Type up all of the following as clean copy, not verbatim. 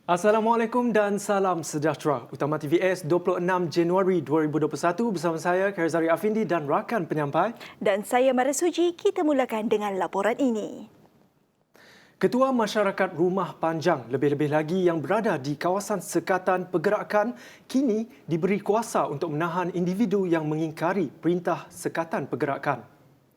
Assalamualaikum dan salam sejahtera. Utama TVS 26 Januari 2021 bersama saya Karizari Afindi dan rakan penyampai. Dan saya Mara Suji, kita mulakan dengan laporan ini. Ketua Masyarakat Rumah Panjang, lebih-lebih lagi yang berada di kawasan sekatan pergerakan, kini diberi kuasa untuk menahan individu yang mengingkari perintah sekatan pergerakan.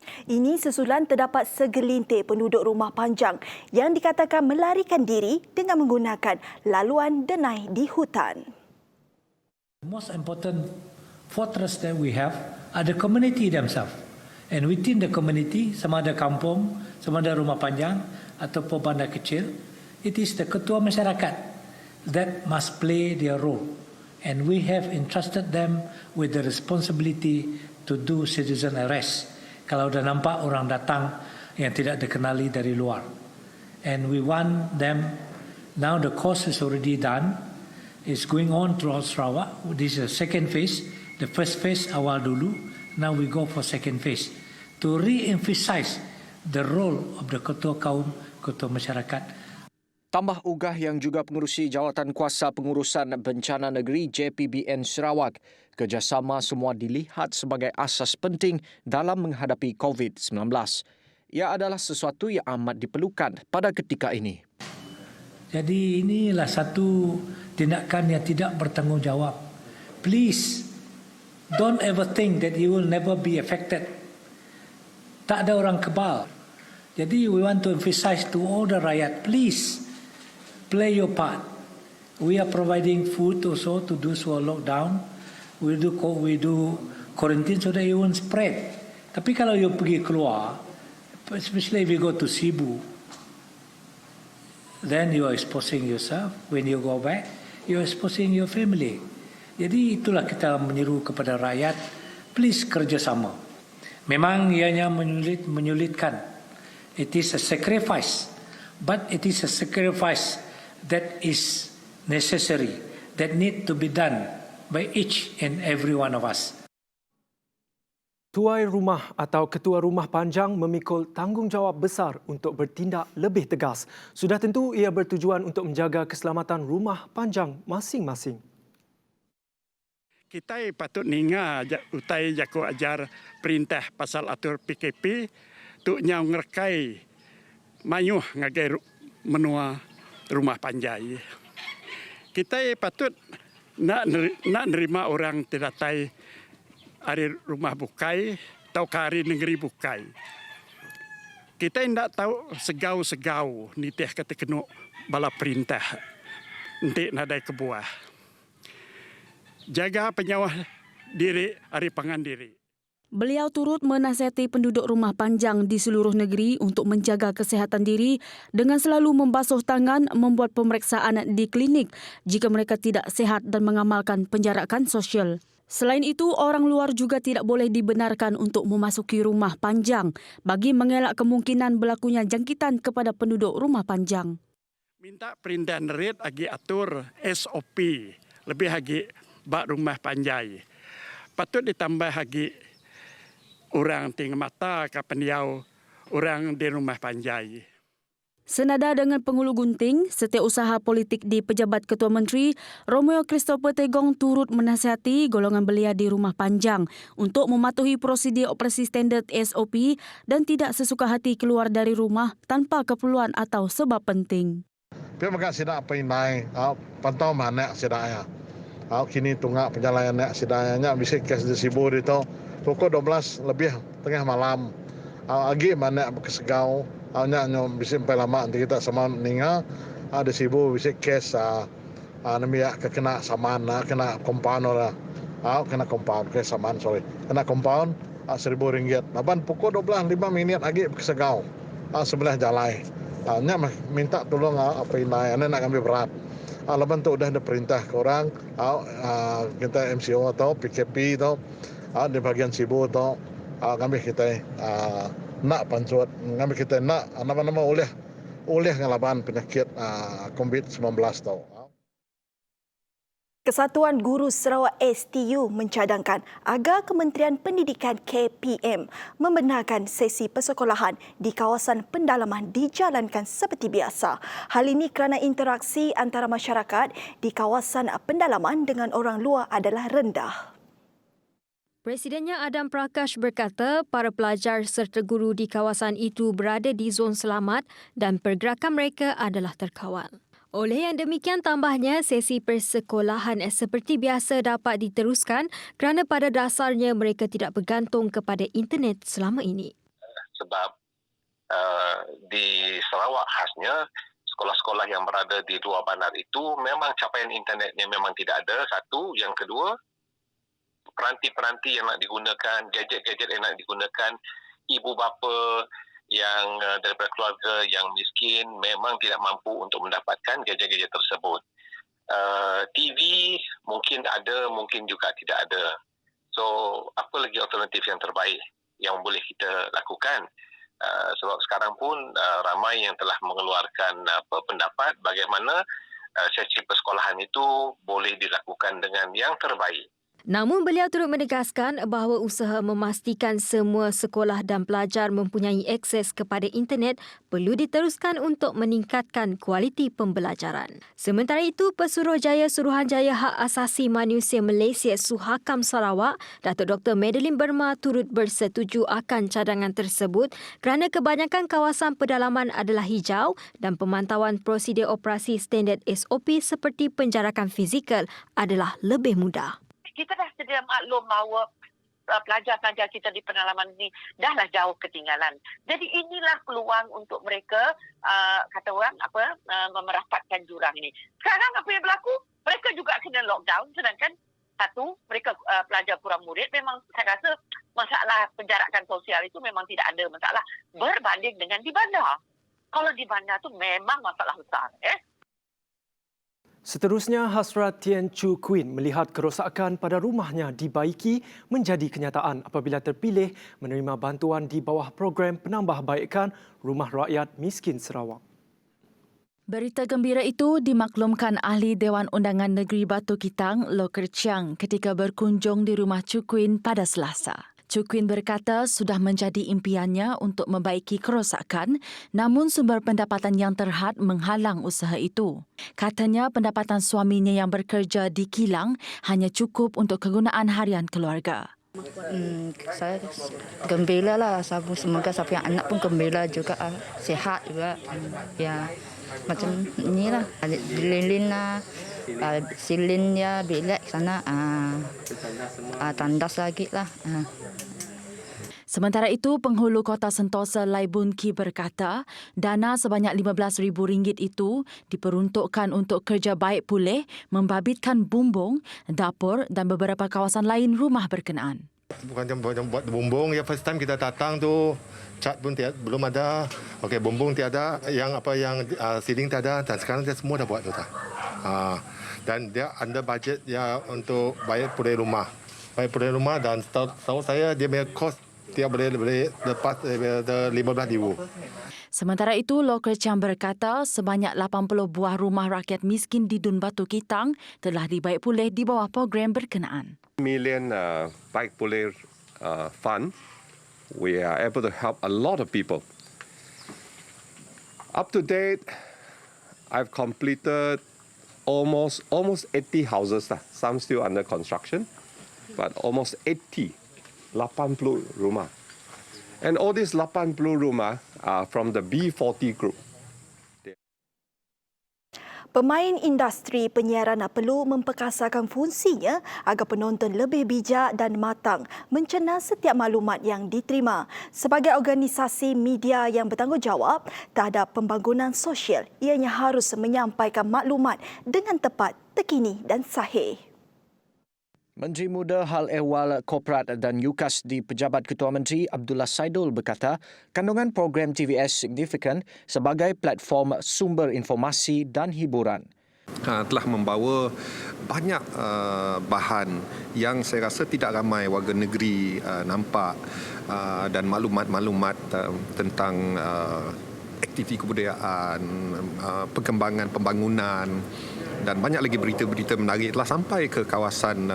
Ini sesulan terdapat segelintir penduduk rumah panjang yang dikatakan melarikan diri dengan menggunakan laluan denai di hutan. The most important fortress that we have are the community themselves. And within the community, sama ada kampung, sama ada rumah panjang ataupun bandar kecil, it is the ketua masyarakat that must play their role. And we have entrusted them with the responsibility to do citizen arrest. Kalau dah nampak orang datang yang tidak dikenali dari luar. And we want them, now the course is already done, it's going on throughout Sarawak. This is the second phase. The first phase awal dulu, now we go for second phase. To re-emphasize the role of the ketua kaum, ketua masyarakat. Tambah ugah yang juga pengerusi Jawatan Kuasa Pengurusan Bencana Negeri JPBN Sarawak, kerjasama semua dilihat sebagai asas penting dalam menghadapi COVID-19. Ia adalah sesuatu yang amat diperlukan pada ketika ini. Jadi inilah satu tindakan yang tidak bertanggungjawab. Please, don't ever think that you will never be affected. Tak ada orang kebal. Jadi we want to emphasize to all the rakyat, please, play your part. We are providing food also to those who are locked down. We do quarantine so that you won't spread. Tapi kalau you pergi keluar, especially if you go to Cebu, then you are exposing yourself. When you go back, you are exposing your family. Jadi itulah kita menyeru kepada rakyat, please kerjasama. Memang ianya menyulitkan. It is a sacrifice, but it is a sacrifice that is necessary, that need to be done by each and every one of us. Tuai rumah atau ketua rumah panjang memikul tanggungjawab besar untuk bertindak lebih tegas. Sudah tentu ia bertujuan untuk menjaga keselamatan rumah panjang masing-masing. Kita patut ninga utai jaku ajar perintah pasal atur PKP tu nyau ngerkai mayuh ngagai menua rumah panjai. Kita patut nak nerima orang terdatai hari rumah bukai atau hari negeri bukai. Kita tidak tahu segau-segau nitih kata kena bala perintah nanti nadai kebuah. Jaga penyawah diri, hari pangan diri. Beliau turut menasihati penduduk rumah panjang di seluruh negeri untuk menjaga kesihatan diri dengan selalu membasuh tangan, membuat pemeriksaan di klinik jika mereka tidak sihat dan mengamalkan penjarakan sosial. Selain itu, orang luar juga tidak boleh dibenarkan untuk memasuki rumah panjang bagi mengelak kemungkinan berlakunya jangkitan kepada penduduk rumah panjang. Minta perintah nerit agi atur SOP lebih lagi bak rumah panjai. Patut ditambah lagi orang tinggal mata ke peniau orang di rumah panjai. Senada dengan Pengulu Gunting, setiausaha politik di Pejabat Ketua Menteri, Romeo Christopher Tegong turut menasihati golongan belia di rumah panjang untuk mematuhi prosedur operasi standard SOP dan tidak sesuka hati keluar dari rumah tanpa keperluan atau sebab penting. Terima kasih nak pinai, pantau mana sedaya. Kini tunggak penjalanan nak sedayanya bisa kes di Cebu itu pukul 12 lebih tengah malam. Agi mana kesegau, nya bisa sampai lama nanti kita sama ninga di Cebu bisa kes namanya kena saman, kena compound ora. Kena compound ke saman kena compound RM1,000. Laban pukul 12 5 minit lagi kesegau sebelah jalan. Nya minta tolong apa ini nak ambil berat. Laban tu dah ada perintah ke orang, kita MCO atau PKP atau di bagian Cebu atau kami kita nak pancut, kami kita nak nama-nama oleh ngelaban penyakit COVID-19 tau. Kesatuan Guru Sarawak STU mencadangkan agar Kementerian Pendidikan KPM membenarkan sesi persekolahan di kawasan pendalaman dijalankan seperti biasa. Hal ini kerana interaksi antara masyarakat di kawasan pendalaman dengan orang luar adalah rendah. Presidennya Adam Prakash berkata para pelajar serta guru di kawasan itu berada di zon selamat dan pergerakan mereka adalah terkawal. Oleh yang demikian, tambahnya sesi persekolahan seperti biasa dapat diteruskan kerana pada dasarnya mereka tidak bergantung kepada internet selama ini. Sebab di Sarawak khasnya, sekolah-sekolah yang berada di luar bandar itu memang capaian internetnya memang tidak ada, satu. Yang kedua, peranti-peranti yang nak digunakan, gadget-gadget yang nak digunakan, ibu bapa yang daripada keluarga yang miskin memang tidak mampu untuk mendapatkan gadget-gadget tersebut. TV mungkin ada, mungkin juga tidak ada. So, apa lagi alternatif yang terbaik yang boleh kita lakukan? Sebab sekarang pun ramai yang telah mengeluarkan pendapat bagaimana sesi persekolahan itu boleh dilakukan dengan yang terbaik. Namun beliau turut menegaskan bahawa usaha memastikan semua sekolah dan pelajar mempunyai akses kepada internet perlu diteruskan untuk meningkatkan kualiti pembelajaran. Sementara itu, Pesuruhjaya Suruhanjaya Hak Asasi Manusia Malaysia Suhakam Sarawak, Datuk Dr. Madeline Burma turut bersetuju akan cadangan tersebut kerana kebanyakan kawasan pedalaman adalah hijau dan pemantauan prosedur operasi standard SOP seperti penjarakan fizikal adalah lebih mudah. Kita dah sedia maklum bahawa pelajar-pelajar kita di pedalaman ini dahlah jauh ketinggalan. Jadi inilah peluang untuk mereka, kata orang, memerapatkan jurang ini. Sekarang apa yang berlaku? Mereka juga kena lockdown, sedangkan satu, mereka pelajar kurang murid. Memang saya rasa masalah penjarakan sosial itu memang tidak ada masalah berbanding dengan di bandar. Kalau di bandar tu memang masalah besar. Seterusnya, hasrat Tien Chu Kwin melihat kerosakan pada rumahnya dibaiki menjadi kenyataan apabila terpilih menerima bantuan di bawah program penambahbaikan Rumah Rakyat Miskin Sarawak. Berita gembira itu dimaklumkan Ahli Dewan Undangan Negeri Batu Kitang, Loker Chiang, ketika berkunjung di rumah Chu Kwin pada Selasa. Chu Kwin berkata sudah menjadi impiannya untuk membaiki kerosakan, namun sumber pendapatan yang terhad menghalang usaha itu. Katanya pendapatan suaminya yang bekerja di kilang hanya cukup untuk kegunaan harian keluarga. Saya gembira lah, semoga sampai anak pun gembira juga, sihat juga. Ya, macam inilah, lilin lah, silin ya, bilik sana, tandas lagi lah. Sementara itu, Penghulu Kota Sentosa Lai Bun Ki berkata, dana sebanyak RM15,000 itu diperuntukkan untuk kerja baik pulih, membabitkan bumbung, dapur dan beberapa kawasan lain rumah berkenaan. Bukan buat bumbung, ya first time kita datang tu cat pun belum ada. Okey, bumbung tiada, yang ceiling tiada, dan sekarang dia semua dah buat tu dah. Dan dia under budget ya untuk bayar pulih rumah. Bayar pulih rumah, dan tahu saya dia punya kos dia boleh lepas RM15,000. Sementara itu, Loker Chiang berkata sebanyak 80 buah rumah rakyat miskin di Dun Batu Kitang telah dibaik pulih di bawah program berkenaan. Million baik pulih fund, we are able to help a lot of people. Up to date, I've completed almost 80 houses lah. Some still under construction, but almost 80 rumah. And all these 80 rumah are from the B40 group. Pemain industri penyiaran perlu memperkasakan fungsinya agar penonton lebih bijak dan matang mencerna setiap maklumat yang diterima. Sebagai organisasi media yang bertanggungjawab terhadap pembangunan sosial, ianya harus menyampaikan maklumat dengan tepat, terkini dan sahih. Menteri Muda Hal Ehwal Korporat dan UKAS di Pejabat Ketua Menteri Abdullah Saidul berkata kandungan program TVS signifikan sebagai platform sumber informasi dan hiburan. Telah membawa banyak bahan yang saya rasa tidak ramai warga negeri nampak, dan maklumat-maklumat tentang aktiviti kebudayaan, perkembangan pembangunan dan banyak lagi berita-berita menarik telah sampai ke kawasan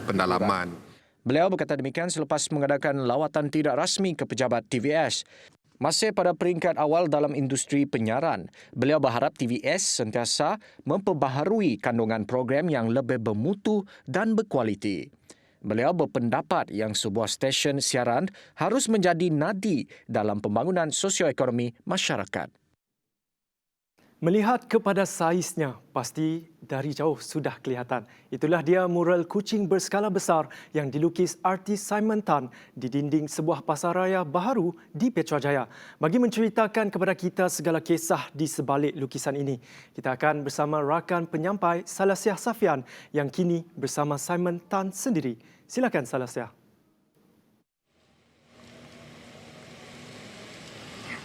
pendalaman. Beliau berkata demikian selepas mengadakan lawatan tidak rasmi ke pejabat TVS. Masih pada peringkat awal dalam industri penyiaran, beliau berharap TVS sentiasa memperbaharui kandungan program yang lebih bermutu dan berkualiti. Beliau berpendapat yang sebuah stesen siaran harus menjadi nadi dalam pembangunan sosioekonomi masyarakat. Melihat kepada saiznya, pasti dari jauh sudah kelihatan. Itulah dia mural kucing berskala besar yang dilukis artis Simon Tan di dinding sebuah pasaraya baharu di Putrajaya. Bagi menceritakan kepada kita segala kisah di sebalik lukisan ini, kita akan bersama rakan penyampai Salasiah Safian yang kini bersama Simon Tan sendiri. Silakan Salasiah.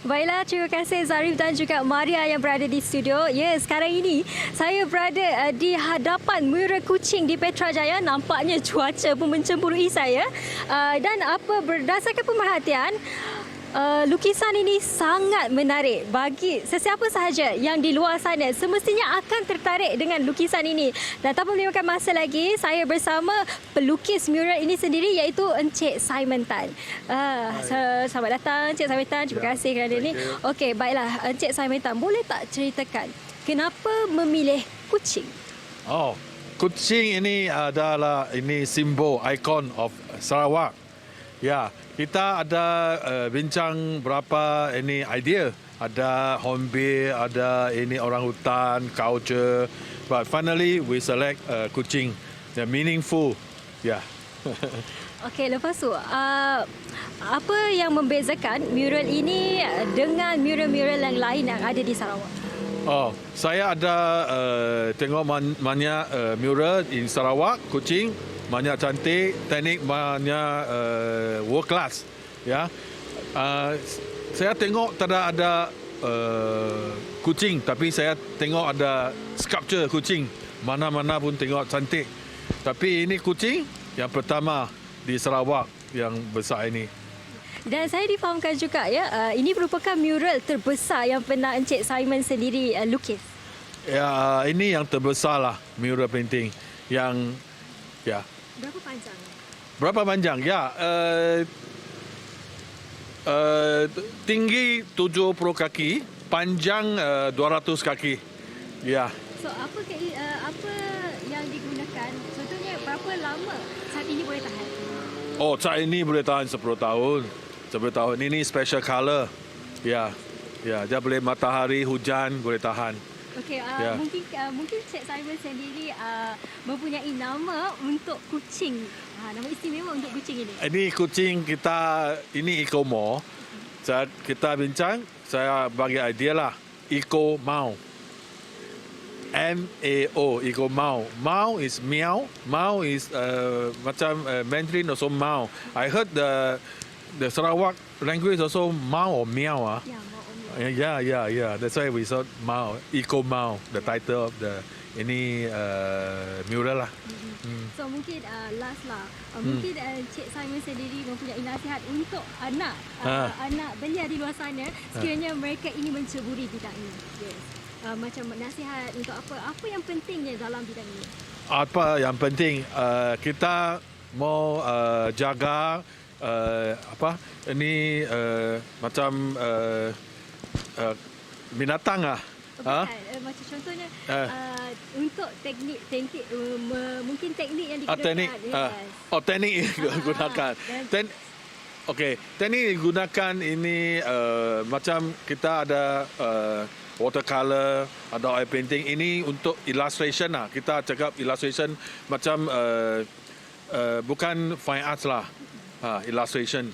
Baiklah, terima kasih Zarif dan juga Maria yang berada di studio. Ya, sekarang ini saya berada di hadapan mural kucing di Putrajaya. Nampaknya cuaca pun mencemburui saya. Dan berdasarkan pemerhatian, lukisan ini sangat menarik bagi sesiapa sahaja yang di luar sana semestinya akan tertarik dengan lukisan ini. Dan tanpa memakan masa lagi, saya bersama pelukis mural ini sendiri iaitu Encik Simon Tan. Selamat datang Encik Simon Tan. Terima kasih kerana ini. Okey, baiklah Encik Simon Tan, boleh tak ceritakan kenapa memilih kucing? Kucing ini adalah simbol ikon of Sarawak. Ya, kita ada bincang berapa idea. Ada hornbill, ada orang hutan, culture. But finally we select kucing. They're meaningful. Yeah. Okey, lepas tu apa yang membezakan mural ini dengan mural-mural yang lain yang ada di Sarawak? Saya ada tengok banyak mural di Sarawak, kucing. Banyak cantik, teknik banyak world class. Ya, saya tengok tak ada kucing, tapi saya tengok ada sculpture kucing. Mana-mana pun tengok cantik. Tapi ini kucing yang pertama di Sarawak yang besar ini. Dan saya difahamkan juga ya, ini merupakan mural terbesar yang pernah Encik Simon sendiri lukis. Ya, ini yang terbesar lah mural painting yang ya. Berapa panjang? Berapa panjang? Ya, tinggi 70 kaki, panjang 200 kaki. Ya. So apa yang digunakan? Contohnya berapa lama saat ini boleh tahan? Saat ini boleh tahan 10 tahun. 10 tahun. Ini special color. Ya. Ya, dia boleh matahari, hujan boleh tahan. Okey, mungkin Cik Simon sendiri mempunyai nama untuk kucing. Nama istimewa untuk kucing ini. Ini kucing kita, ini Eco Mau. Saat kita bincang, saya bagi idea lah. Eco Mau. M-A-O, Eco Mau. Mau is meow. Mau is macam Mandarin also Mau. I heard the Sarawak language also Mau or meow. Yeah. That's why we saw Mau, Eco Mau, the title of ini mural lah. So mungkin last lah, mungkin Cik Simon sendiri mempunyai nasihat untuk anak belia di luar sana sekiranya mereka ingin menceburi bidang ini. Yes. Macam nasihat untuk apa yang pentingnya dalam bidang ini? Apa yang penting kita mau jaga ini macam binatang lah. Macam contohnya untuk teknik mungkin teknik yang digunakan. Teknik digunakan. Teknik digunakan ini macam kita ada watercolor, ada oil painting. Ini untuk illustration lah. Kita cakap illustration macam bukan fine arts lah. Illustration.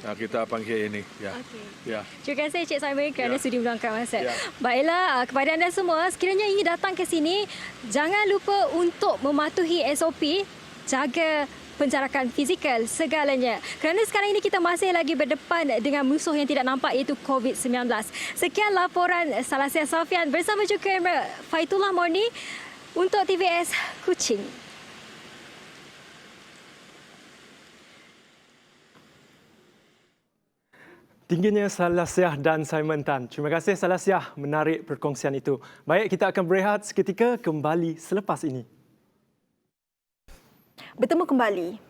Kita panggil ini. Terima kasih Cik Simon kerana sudi meluangkan masa. Baiklah, kepada anda semua, sekiranya ingin datang ke sini, jangan lupa untuk mematuhi SOP, jaga penjarakan fizikal segalanya. Kerana sekarang ini kita masih lagi berdepan dengan musuh yang tidak nampak iaitu COVID-19. Sekian laporan Salasiah Safian bersama juga Faitullah Morni untuk TVS Kuching. Tingginya Salasiah dan Simon Tan. Terima kasih Salasiah, menarik perkongsian itu. Baik, kita akan berehat seketika, kembali selepas ini. Bertemu kembali.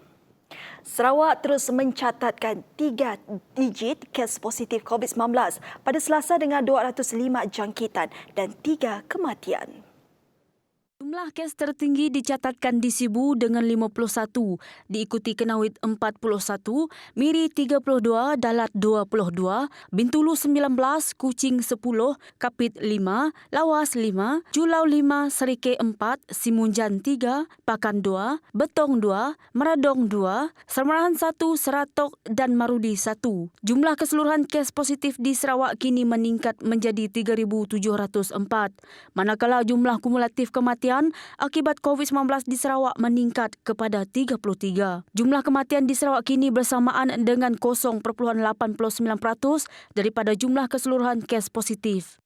Sarawak terus mencatatkan 3 digit kes positif COVID-19 pada Selasa dengan 205 jangkitan dan 3 kematian. Jumlah kes tertinggi dicatatkan di Sibu dengan 51, diikuti Kenawit 41, Miri 32, Dalat 22, Bintulu 19, Kuching 10, Kapit 5, Lawas 5, Julau 5, Serike 4, Simunjan 3, Pakan 2, Betong 2, Meradong 2, Sermerahan 1, Seratok dan Marudi 1. Jumlah keseluruhan kes positif di Sarawak kini meningkat menjadi 3,704, manakala jumlah kumulatif kematian akibat COVID-19 di Sarawak meningkat kepada 33. Jumlah kematian di Sarawak kini bersamaan dengan 0.89% daripada jumlah keseluruhan kes positif.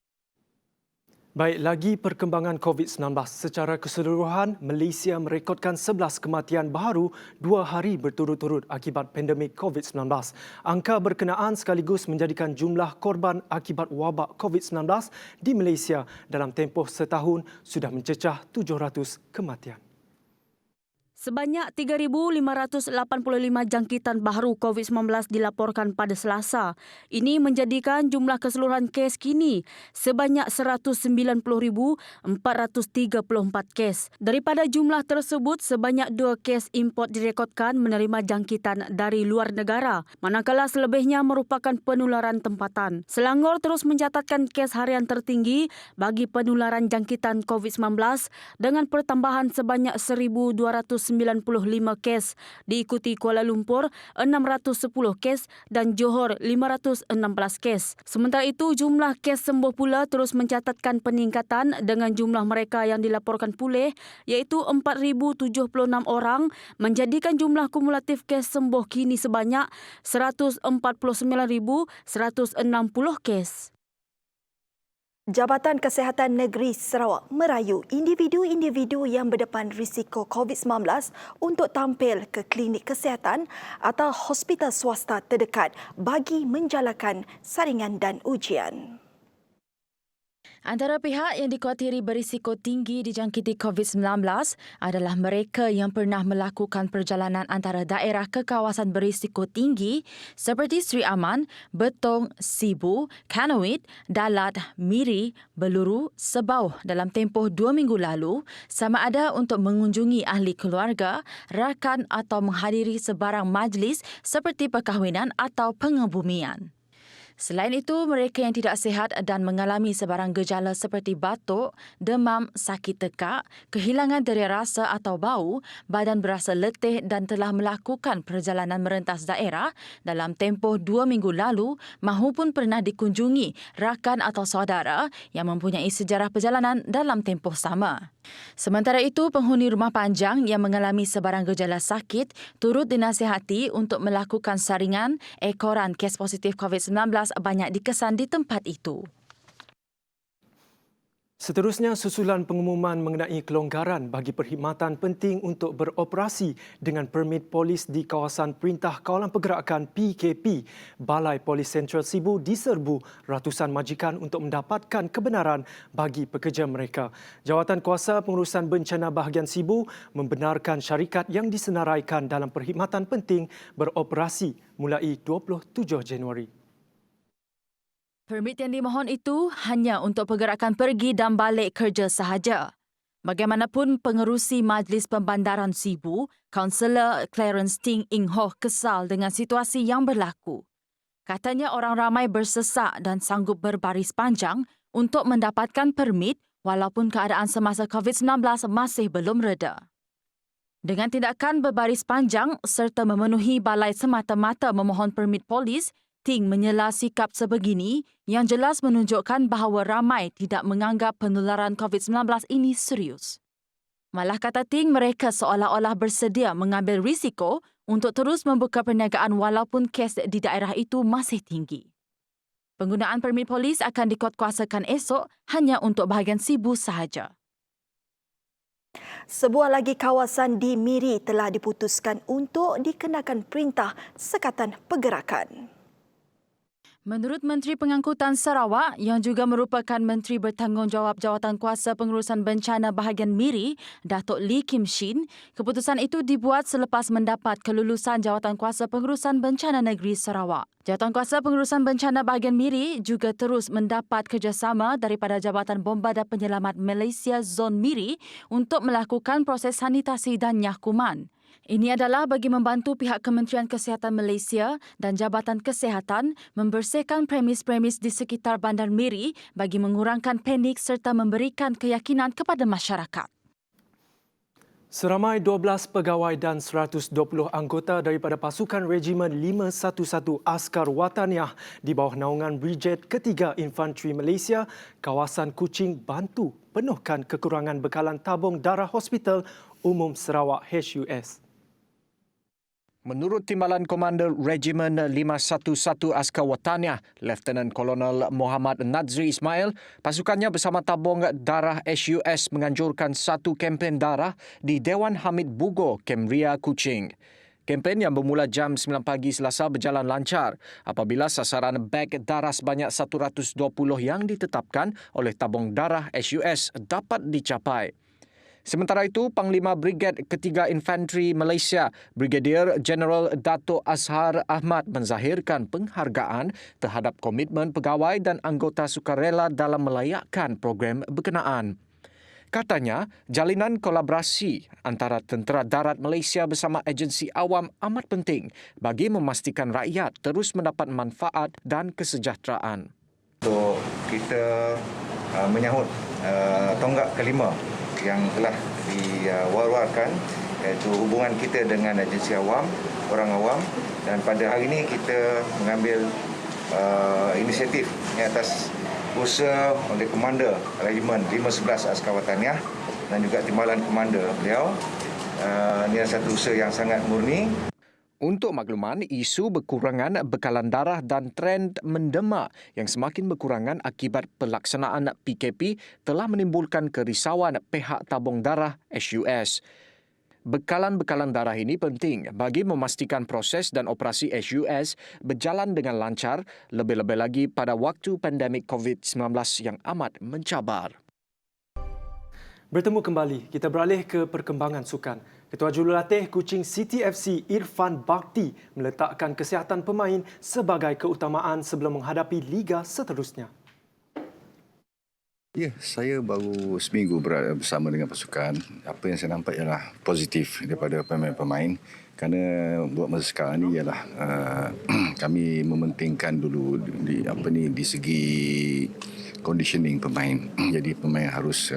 Baik, lagi perkembangan COVID-19. Secara keseluruhan, Malaysia merekodkan 11 kematian baru 2 hari berturut-turut akibat pandemik COVID-19. Angka berkenaan sekaligus menjadikan jumlah korban akibat wabak COVID-19 di Malaysia dalam tempoh setahun sudah mencecah 700 kematian. Sebanyak 3,585 jangkitan baru COVID-19 dilaporkan pada Selasa. Ini menjadikan jumlah keseluruhan kes kini sebanyak 190,434 kes. Daripada jumlah tersebut, sebanyak 2 kes import direkodkan menerima jangkitan dari luar negara, manakala selebihnya merupakan penularan tempatan. Selangor terus mencatatkan kes harian tertinggi bagi penularan jangkitan COVID-19 dengan pertambahan sebanyak 1,295 kes, diikuti Kuala Lumpur 610 kes dan Johor 516 kes. Sementara itu, jumlah kes sembuh pula terus mencatatkan peningkatan dengan jumlah mereka yang dilaporkan pulih iaitu 4,076 orang, menjadikan jumlah kumulatif kes sembuh kini sebanyak 149,160 kes. Jabatan Kesihatan Negeri Sarawak merayu individu-individu yang berdepan risiko COVID-19 untuk tampil ke klinik kesihatan atau hospital swasta terdekat bagi menjalankan saringan dan ujian. Antara pihak yang dikhawatiri berisiko tinggi dijangkiti COVID-19 adalah mereka yang pernah melakukan perjalanan antara daerah ke kawasan berisiko tinggi seperti Sri Aman, Betong, Sibu, Kanawit, Dalat, Miri, Beluru, Sebauh dalam tempoh 2 minggu lalu sama ada untuk mengunjungi ahli keluarga, rakan atau menghadiri sebarang majlis seperti perkahwinan atau pengebumian. Selain itu, mereka yang tidak sihat dan mengalami sebarang gejala seperti batuk, demam, sakit tekak, kehilangan daya rasa atau bau, badan berasa letih dan telah melakukan perjalanan merentas daerah dalam tempoh 2 minggu lalu mahupun pernah dikunjungi rakan atau saudara yang mempunyai sejarah perjalanan dalam tempoh sama. Sementara itu, penghuni rumah panjang yang mengalami sebarang gejala sakit turut dinasihati untuk melakukan saringan ekoran kes positif COVID-19 banyak dikesan di tempat itu. Seterusnya, susulan pengumuman mengenai kelonggaran bagi perkhidmatan penting untuk beroperasi dengan permit polis di kawasan Perintah Kawalan Pergerakan PKP. Balai Polis Sentral Sibu diserbu ratusan majikan untuk mendapatkan kebenaran bagi pekerja mereka. Jawatan Kuasa Pengurusan Bencana Bahagian Sibu membenarkan syarikat yang disenaraikan dalam perkhidmatan penting beroperasi mulai 27 Januari. Permit yang dimohon itu hanya untuk pergerakan pergi dan balik kerja sahaja. Bagaimanapun, pengerusi Majlis Pembandaran Sibu, Kaunselor Clarence Ting Ing Hoh kesal dengan situasi yang berlaku. Katanya orang ramai bersesak dan sanggup berbaris panjang untuk mendapatkan permit walaupun keadaan semasa COVID-19 masih belum reda. Dengan tindakan berbaris panjang serta memenuhi balai semata-mata memohon permit polis, Ting menyela sikap sebegini yang jelas menunjukkan bahawa ramai tidak menganggap penularan COVID-19 ini serius. Malah kata Ting, mereka seolah-olah bersedia mengambil risiko untuk terus membuka perniagaan walaupun kes di daerah itu masih tinggi. Penggunaan permit polis akan dikuatkuasakan esok hanya untuk bahagian Sibu sahaja. Sebuah lagi kawasan di Miri telah diputuskan untuk dikenakan perintah sekatan pergerakan. Menurut Menteri Pengangkutan Sarawak yang juga merupakan Menteri Bertanggungjawab Jawatan Kuasa Pengurusan Bencana Bahagian Miri, Datuk Lee Kim Shin, keputusan itu dibuat selepas mendapat kelulusan Jawatan Kuasa Pengurusan Bencana Negeri Sarawak. Jawatan Kuasa Pengurusan Bencana Bahagian Miri juga terus mendapat kerjasama daripada Jabatan Bomba dan Penyelamat Malaysia Zon Miri untuk melakukan proses sanitasi dan nyakuman. Ini adalah bagi membantu pihak Kementerian Kesihatan Malaysia dan Jabatan Kesihatan membersihkan premis-premis di sekitar Bandar Miri bagi mengurangkan panik serta memberikan keyakinan kepada masyarakat. Seramai 12 pegawai dan 120 anggota daripada pasukan Regimen 511 Askar Wataniah di bawah naungan Brigade Ketiga Infanteri Malaysia, kawasan Kuching bantu penuhkan kekurangan bekalan tabung darah Hospital Umum Sarawak HUS. Menurut Timbalan Komander Regimen 511 Askar Wataniah, Lieutenant Kolonel Muhammad Nadzri Ismail, pasukannya bersama tabung darah HUS menganjurkan satu kempen darah di Dewan Hamid Bugo, Kem Ria, Kuching. Kempen yang bermula jam 9 pagi Selasa berjalan lancar apabila sasaran beg darah sebanyak 120 yang ditetapkan oleh tabung darah HUS dapat dicapai. Sementara itu, Panglima Brigade Ketiga Infanteri Malaysia, Brigadier General Dato' Azhar Ahmad menzahirkan penghargaan terhadap komitmen pegawai dan anggota sukarela dalam melayakkan program berkenaan. Katanya, jalinan kolaborasi antara Tentera Darat Malaysia bersama agensi awam amat penting bagi memastikan rakyat terus mendapat manfaat dan kesejahteraan. Untuk kita menyahut tonggak kelima yang telah diwar-warkan, iaitu hubungan kita dengan agensi awam, orang awam, dan pada hari ini kita mengambil inisiatif atas usaha oleh Komander Regimen 511 Askar Wataniah dan juga Timbalan Komander beliau. Ini adalah satu usaha yang sangat murni. Untuk makluman, isu berkurangan bekalan darah dan trend mendema yang semakin berkurangan akibat pelaksanaan PKP telah menimbulkan kerisauan pihak tabung darah HUS. Bekalan-bekalan darah ini penting bagi memastikan proses dan operasi HUS berjalan dengan lancar, lebih-lebih lagi pada waktu pandemik COVID-19 yang amat mencabar. Bertemu kembali, kita beralih ke perkembangan sukan. Ketua Jurulatih Kuching City FC Irfan Bakti meletakkan kesihatan pemain sebagai keutamaan sebelum menghadapi liga seterusnya. Ya, saya baru seminggu berada bersama dengan pasukan. Apa yang saya nampak ialah positif daripada pemain-pemain. Kerana buat masa sekarang ni ialah kami mementingkan dulu di segi conditioning pemain. Jadi pemain harus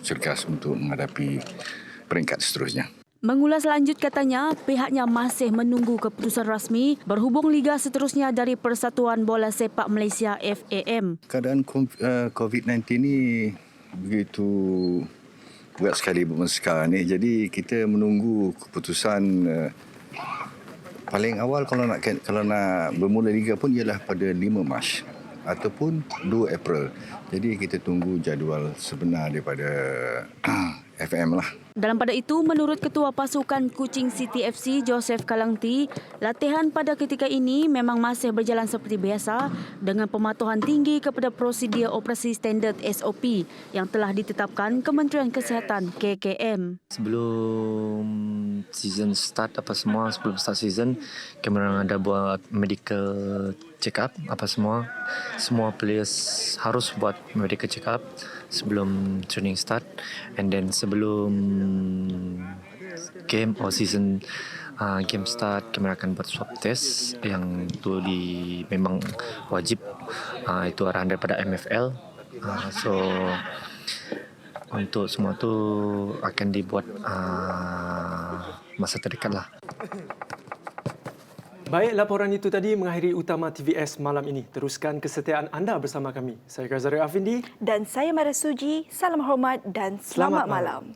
cergas untuk menghadapi peringkat seterusnya. Mengulas lanjut katanya, pihaknya masih menunggu keputusan rasmi berhubung liga seterusnya dari Persatuan Bola Sepak Malaysia FAM. Keadaan COVID-19 ni begitu berat sekali buat sekarang ni. Jadi kita menunggu keputusan paling awal kalau nak bermula liga pun ialah pada 5 Mac ataupun 2 April. Jadi kita tunggu jadual sebenar daripada FAM lah. Dalam pada itu, menurut Ketua Pasukan Kuching City FC Joseph Kalangti, latihan pada ketika ini memang masih berjalan seperti biasa dengan pematuhan tinggi kepada prosedur operasi standard SOP yang telah ditetapkan Kementerian Kesihatan KKM. Sebelum season start sebelum start season, kami ada buat medical check up semua players harus buat medical check up sebelum training start, and then sebelum game or season game start kami akan buat swab test yang itu memang wajib, itu arahan daripada MFL. So untuk semua tu akan dibuat masa terdekat lah. Baik, laporan itu tadi mengakhiri utama TVS malam ini. Teruskan kesetiaan anda bersama kami. Saya Ghazari Afindi. Dan saya Mara Suji. Salam hormat dan selamat malam.